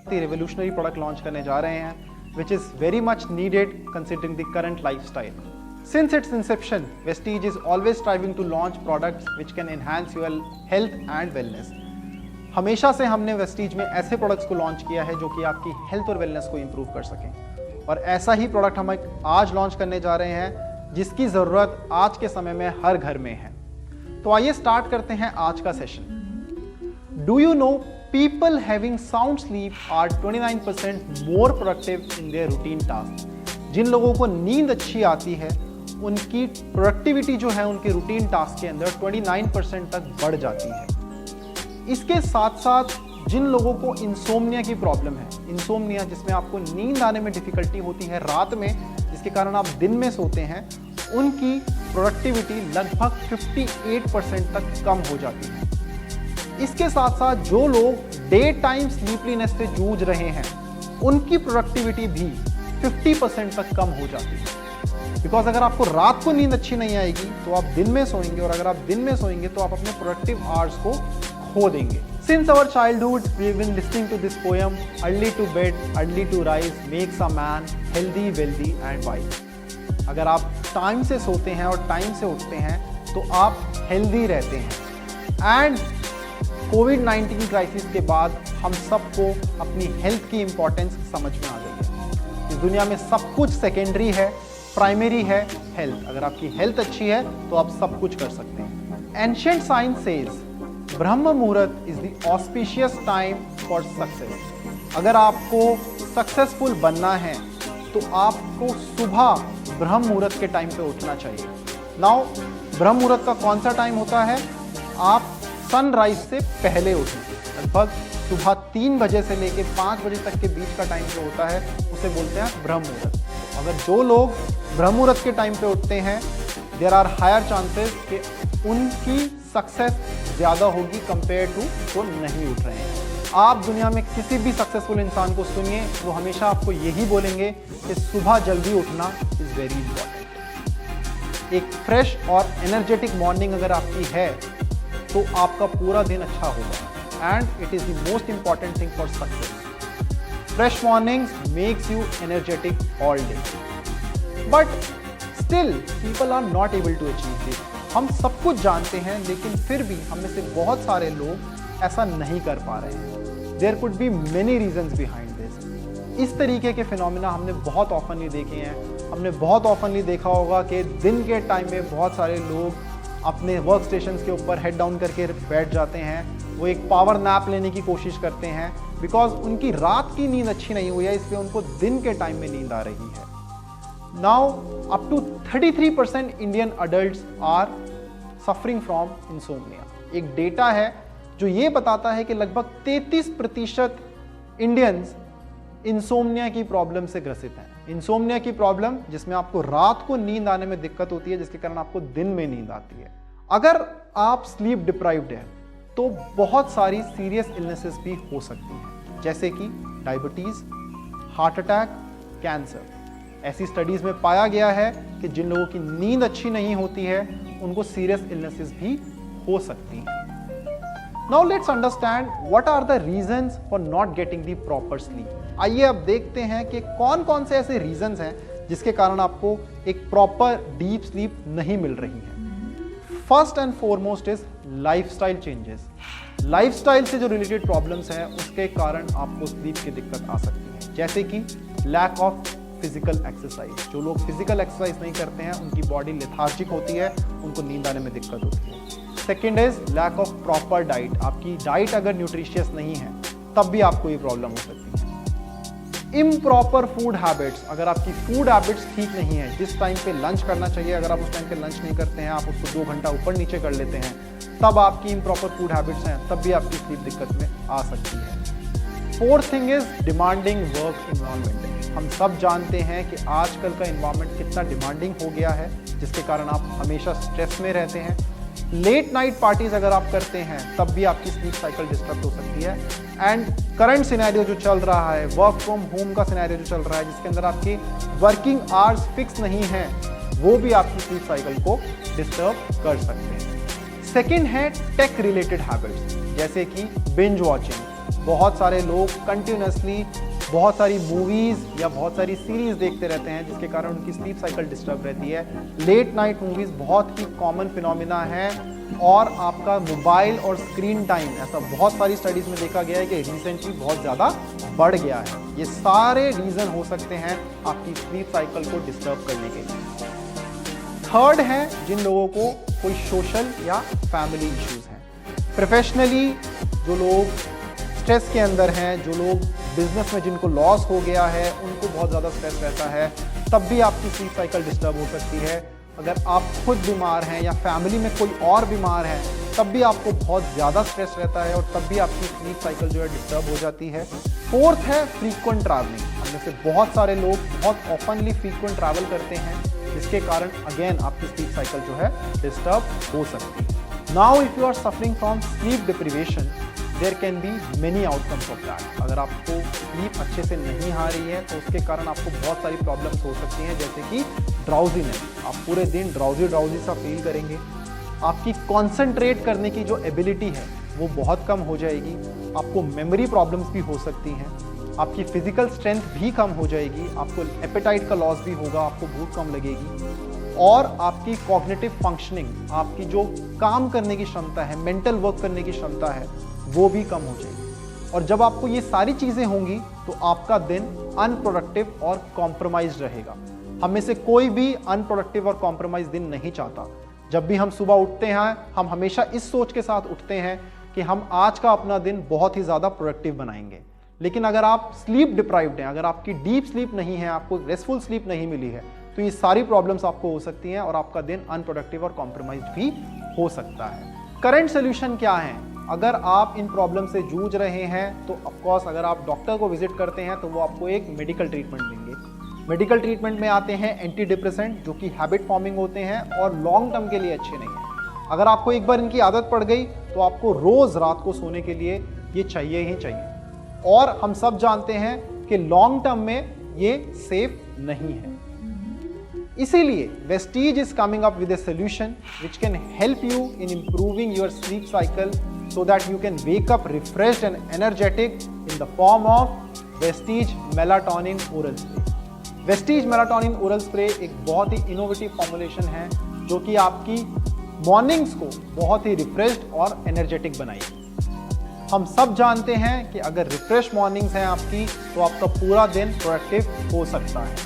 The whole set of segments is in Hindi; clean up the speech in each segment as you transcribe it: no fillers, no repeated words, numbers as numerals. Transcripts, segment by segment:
revolutionary product launch करने जा रहे हैं, which is very much needed considering the current lifestyle. Since its inception, Vestige is always striving to launch products which can enhance your health and wellness. हमेशा से हमने वेस्टीज में ऐसे प्रोडक्ट्स को लॉन्च किया है जो कि आपकी हेल्थ और वेलनेस को इंप्रूव कर सकें, और ऐसा ही प्रोडक्ट हम आज लॉन्च करने जा रहे हैं जिसकी ज़रूरत आज के समय में हर घर में है। तो आइए स्टार्ट करते हैं आज का session. Do you know people having sound sleep are 29% more productive in their routine tasks. जिन लोगों को नींद अच्छी आती है उनकी प्रोडक्टिविटी जो है उनके रूटीन टास्क के अंदर 29% तक बढ़ जाती है। इसके साथ साथ जिन लोगों को इंसोम्निया की प्रॉब्लम है, इंसोम्निया जिसमें आपको नींद आने में डिफिकल्टी होती है रात में, जिसके कारण आप दिन में सोते हैं, उनकी प्रोडक्टिविटी लगभग 58% तक कम हो जाती है। इसके साथ साथ जो लोग डे टाइम स्लीपलीनेस से जूझ रहे हैं उनकी प्रोडक्टिविटी भी 50% तक कम हो जाती है। बिकॉज अगर आपको रात को नींद अच्छी नहीं आएगी तो आप दिन में सोएंगे, और अगर आप दिन में सोएंगे तो आप अपने प्रोडक्टिव आवर्स को खो देंगे। Since our childhood we have been listening to this poem, early to bed early to rise makes a man healthy wealthy and wise. अगर आप टाइम से सोते हैं और टाइम से उठते हैं तो आप हेल्दी रहते हैं। एंड कोविड-19 क्राइसिस के बाद हम सबको अपनी हेल्थ की इंपॉर्टेंस समझ में आ गई है। इस दुनिया में सब कुछ सेकेंडरी है, प्राइमरी है हेल्थ। अगर आपकी हेल्थ अच्छी है तो आप सब कुछ कर सकते हैं। एंशिएंट साइंस सेज ब्रह्म मुहूर्त is the auspicious time for success. अगर आपको सक्सेसफुल बनना है तो आपको सुबह ब्रह्म मुहूर्त के टाइम पे उठना चाहिए। नाउ ब्रह्म मुहूर्त का कौन सा टाइम होता है? आप सनराइज से पहले उठें। लगभग सुबह 3 बजे से लेकर 5 बजे तक के बीच का टाइम जो होता है उसे बोलते हैं ब्रह्म मुहूर्त। अगर जो लोग ब्रह्म मुहूर्त के टाइम पे उठते हैं, देयर आर हायर चांसेस कि उनकी सक्सेस ज़्यादा होगी कंपेयर टू जो नहीं उठ रहे हैं। आप दुनिया में किसी भी सक्सेसफुल इंसान को सुनिए, वो हमेशा आपको यही बोलेंगे कि सुबह जल्दी उठना इज़ वेरी इंपॉर्टेंट। एक फ्रेश और एनर्जेटिक मॉर्निंग अगर आपकी है तो आपका पूरा दिन अच्छा होगा। And it is the most important thing for success. Fresh mornings makes you energetic all day. But still people are not able to achieve this. हम सब कुछ जानते हैं, लेकिन फिर भी हम में से बहुत सारे लोग ऐसा नहीं कर पा रहे हैं। There could be many reasons behind this. इस तरीके के फिनोमिना हमने बहुत ऑफनली देखे हैं। हमने बहुत ऑफनली देखा होगा कि दिन के टाइम में बहुत सारे लोग अपने वर्क स्टेशन के ऊपर हेड डाउन करके बैठ जाते हैं। वो एक पावर नैप लेने की कोशिश करते हैं बिकॉज उनकी रात की नींद अच्छी नहीं हुई है, इसलिए उनको दिन के टाइम में नींद आ रही है। Now up to 33% Indian adults are suffering from insomnia. एक डेटा है जो ये बताता है कि लगभग 33% इंडियंस इंसोम्निया की प्रॉब्लम से ग्रसित हैं। इंसोम्निया की प्रॉब्लम जिसमें आपको रात को नींद आने में दिक्कत होती है, जिसके कारण आपको दिन में नींद आती है। अगर आप स्लीप डिप्राइव्ड हैं तो बहुत सारी सीरियस इलनेसेस भी हो सकती हैं, जैसे कि डायबिटीज, हार्ट अटैक, कैंसर। ऐसी स्टडीज में पाया गया है कि जिन लोगों की नींद अच्छी नहीं होती है उनको सीरियस इलनेसेस भी हो सकती हैं। Now let's understand what are the reasons for not getting the proper sleep. आइए अब देखते हैं कि कौन कौन से ऐसे रीजंस हैं जिसके कारण आपको एक प्रॉपर डीप स्लीप नहीं मिल रही है। First and foremost is lifestyle changes. Lifestyle से जो रिलेटेड प्रॉब्लम्स हैं उसके कारण आपको स्लीप की दिक्कत आ सकती है, जैसे कि लैक ऑफ फिजिकल एक्सरसाइज। जो लोग फिजिकल एक्सरसाइज नहीं करते हैं उनकी बॉडी लेथार्जिक होती है, उनको नींद आने में दिक्कत होती है। Second is lack of proper diet. आपकी डाइट अगर न्यूट्रिशियस नहीं है तब भी आपको ये प्रॉब्लम हो सकती है। Improper food habits. अगर आपकी फूड हैबिट्स ठीक नहीं है, जिस टाइम पे लंच करना चाहिए अगर आप उस टाइम पे लंच नहीं करते हैं, आप उसको 2 घंटा ऊपर नीचे कर लेते हैं, तब आपकी इम्प्रॉपर फूड हैबिट्स हैं, तब भी आपकी स्लीप दिक्कत में आ सकती है। Fourth thing is demanding work environment. हम सब जानते हैं कि आजकल का इन्वायरमेंट कितना डिमांडिंग हो गया है, जिसके कारण आप हमेशा स्ट्रेस में रहते हैं। लेट नाइट पार्टीज अगर आप करते हैं तब भी आपकी स्लीप साइकिल डिस्टर्ब हो सकती है। एंड करंट सिनेरियो जो चल रहा है, वर्क फ्रॉम होम का सिनेरियो जो चल रहा है, जिसके अंदर आपकी वर्किंग आवर्स फिक्स नहीं है, वो भी आपकी स्लीप साइकिल को डिस्टर्ब कर सकते हैं। सेकेंड है टेक रिलेटेड हैबिट्स, जैसे कि बिंज वॉचिंग, बहुत सारे लोग कंटिन्यूसली बहुत सारी मूवीज़ या बहुत सारी सीरीज़ देखते रहते हैं, जिसके कारण उनकी स्लीप साइकिल डिस्टर्ब रहती है। लेट नाइट मूवीज़ बहुत ही कॉमन फिनोमिना है, और आपका मोबाइल और स्क्रीन टाइम, ऐसा बहुत सारी स्टडीज़ में देखा गया है कि रिसेंटली बहुत ज़्यादा बढ़ गया है। ये सारे रीज़न हो सकते हैं आपकी स्लीप साइकिल को डिस्टर्ब करने के लिए। थर्ड है जिन लोगों को कोई सोशल या फैमिली इश्यूज़ हैं। प्रोफेशनली जो लोग स्ट्रेस के अंदर हैं, जो लोग बिजनेस में जिनको लॉस हो गया है, उनको बहुत ज़्यादा स्ट्रेस रहता है, तब भी आपकी स्लीप साइकिल डिस्टर्ब हो सकती है। अगर आप खुद बीमार हैं या फैमिली में कोई और बीमार है, तब भी आपको बहुत ज़्यादा स्ट्रेस रहता है और तब भी आपकी स्लीप साइकिल जो है डिस्टर्ब हो जाती है। फोर्थ है फ्रीक्वेंट ट्रैवलिंग। हममें से बहुत सारे लोग बहुत ऑफनली फ्रीक्वेंट ट्रैवल करते हैं, जिसके कारण अगेन आपकी स्लीप साइकिल जो है डिस्टर्ब हो सकती है। Now if you are suffering from sleep deprivation, there can be many outcomes of that. अगर आपको स्लीप अच्छे से नहीं आ रही है तो उसके कारण आपको बहुत सारी प्रॉब्लम्स हो सकती हैं, जैसे कि ड्राउजीनेस। आप पूरे दिन ड्राउजी सा फील करेंगे। आपकी कॉन्सेंट्रेट करने की जो एबिलिटी है वो बहुत कम हो जाएगी। आपको मेमोरी प्रॉब्लम्स भी हो सकती हैं। आपकी फिजिकल स्ट्रेंथ भी कम हो जाएगी। आपको एपेटाइट का लॉस भी होगा, आपको भूख कम लगेगी, और आपकी कॉग्निटिव फंक्शनिंग, आपकी जो काम करने की क्षमता है, मेंटल वर्क करने की क्षमता है, वो भी कम हो जाएगी। और जब आपको ये सारी चीज़ें होंगी तो आपका दिन अनप्रोडक्टिव और कॉम्प्रोमाइज रहेगा। हम में से कोई भी अनप्रोडक्टिव और कॉम्प्रोमाइज दिन नहीं चाहता। जब भी हम सुबह उठते हैं, हम हमेशा इस सोच के साथ उठते हैं कि हम आज का अपना दिन बहुत ही ज़्यादा प्रोडक्टिव बनाएंगे। लेकिन अगर आप स्लीप डिप्राइव्ड हैं, अगर आपकी डीप स्लीप नहीं है, आपको रेस्टफुल स्लीप नहीं मिली है, तो ये सारी प्रॉब्लम्स आपको हो सकती हैं और आपका दिन अनप्रोडक्टिव और कॉम्प्रोमाइज भी हो सकता है। करंट सोल्यूशन क्या है? अगर आप इन प्रॉब्लम से जूझ रहे हैं तो ऑफकोर्स अगर आप डॉक्टर को विजिट करते हैं तो वो आपको एक मेडिकल ट्रीटमेंट देंगे। मेडिकल ट्रीटमेंट में आते हैं एंटी डिप्रेसेंट, जो कि हैबिट फॉर्मिंग होते हैं और लॉन्ग टर्म के लिए अच्छे नहीं हैं। अगर आपको एक बार इनकी आदत पड़ गई तो आपको रोज़ रात को सोने के लिए ये चाहिए ही चाहिए, और हम सब जानते हैं कि लॉन्ग टर्म में ये सेफ नहीं है। इसीलिए Vestige is coming up with a solution which can help you in improving your sleep cycle so that you can wake up refreshed and energetic in the form of Vestige Melatonin Oral Spray. Vestige Melatonin Oral Spray एक बहुत ही इनोवेटिव फॉर्मुलेशन है जो कि आपकी मॉर्निंग्स को बहुत ही रिफ्रेश्ड और एनर्जेटिक बनाएगी। हम सब जानते हैं कि अगर रिफ्रेश मॉर्निंग्स हैं आपकी तो आपका पूरा दिन प्रोडक्टिव हो सकता है।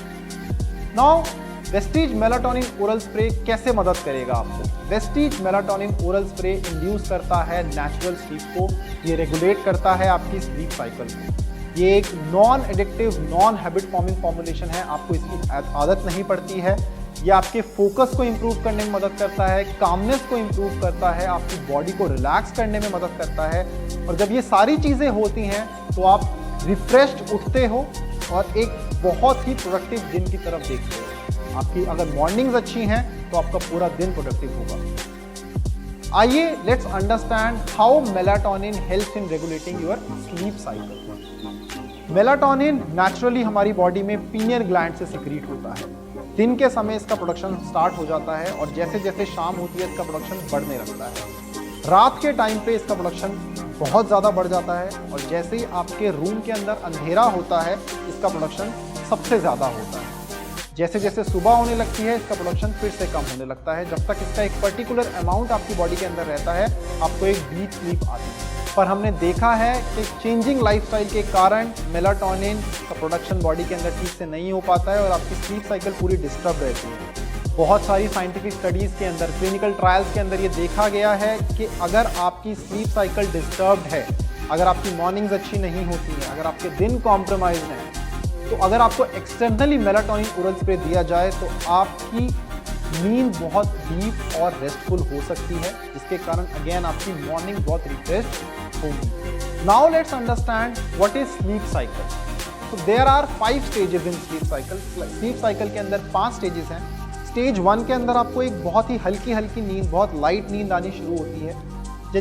Now Vestige melatonin oral spray कैसे मदद करेगा आपको? Vestige melatonin oral spray induce करता है नेचुरल स्लीप को, ये रेगुलेट करता है आपकी स्लीप साइकिल को। ये एक non addictive, non habit forming formulation है, आपको इसकी आदत नहीं पड़ती है। ये आपके फोकस को इंप्रूव करने में मदद करता है, कामनेस को इंप्रूव करता है, आपकी बॉडी को रिलैक्स करने में मदद करता है। और जब ये सारी चीज़ें होती हैं तो आप रिफ्रेश्ड उठते हो और एक बहुत ही प्रोडक्टिव दिन की तरफ देखते हो। आपकी अगर मॉर्निंग्स अच्छी हैं तो आपका पूरा दिन प्रोडक्टिव होगा। आइए let's understand how melatonin helps in regulating your sleep cycle. Melatonin naturally हमारी बॉडी में पीनियल ग्लैंड से सिक्रीट होता है। दिन के समय इसका प्रोडक्शन स्टार्ट हो जाता है और जैसे जैसे शाम होती है इसका प्रोडक्शन बढ़ने लगता है। रात के टाइम पे इसका प्रोडक्शन बहुत ज़्यादा बढ़ जाता है और जैसे ही आपके रूम के अंदर अंधेरा होता है इसका प्रोडक्शन सबसे ज़्यादा होता है। जैसे जैसे सुबह होने लगती है इसका प्रोडक्शन फिर से कम होने लगता है। जब तक इसका एक पर्टिकुलर अमाउंट आपकी बॉडी के अंदर रहता है आपको एक डीप स्लीप आती है। पर हमने देखा है कि चेंजिंग लाइफस्टाइल के कारण मेलाटोनिन का प्रोडक्शन बॉडी के अंदर ठीक से नहीं हो पाता है और आपकी स्लीप साइकिल पूरी डिस्टर्ब रहती है। बहुत सारी साइंटिफिक स्टडीज़ के अंदर, क्लिनिकल ट्रायल्स के अंदर ये देखा गया है कि अगर आपकी स्लीप साइकिल डिस्टर्ब्ड है, अगर आपकी मॉर्निंग्स अच्छी नहीं होती हैं, अगर आपके दिन कॉम्प्रोमाइज हैं, तो अगर आपको एक्सटर्नली मेलाटोनिन ओरल स्प्रे दिया जाए तो आपकी नींद बहुत डीप और रेस्टफुल हो सकती है, जिसके कारण अगेन आपकी मॉर्निंग बहुत रिफ्रेश होगी। Now let's understand what is sleep cycle. तो there are 5 stages in sleep cycle. Sleep cycle के अंदर 5 स्टेजेस हैं। स्टेज 1 के अंदर आपको एक बहुत ही हल्की हल्की नींद, बहुत लाइट नींद आनी शुरू होती है।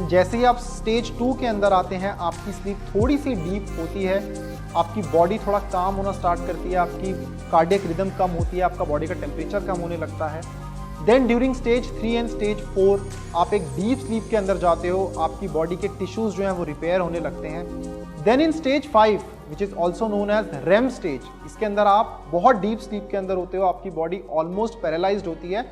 जैसे ही आप स्टेज 2 के अंदर आते हैं आपकी स्लीप थोड़ी सी डीप होती है, आपकी बॉडी थोड़ा काम होना स्टार्ट करती है, आपकी कार्डियक रिदम कम होती है, आपका बॉडी का टेम्परेचर कम होने लगता है। Then during stage 3 and stage 4 आप एक डीप स्लीप के अंदर जाते हो, आपकी बॉडी के टिश्यूज जो हैं वो रिपेयर होने लगते हैं। Then in stage 5 which is also known as REM stage, इसके अंदर आप बहुत डीप स्लीप के अंदर होते हो, आपकी बॉडी ऑलमोस्ट पैरालाइज्ड होती है,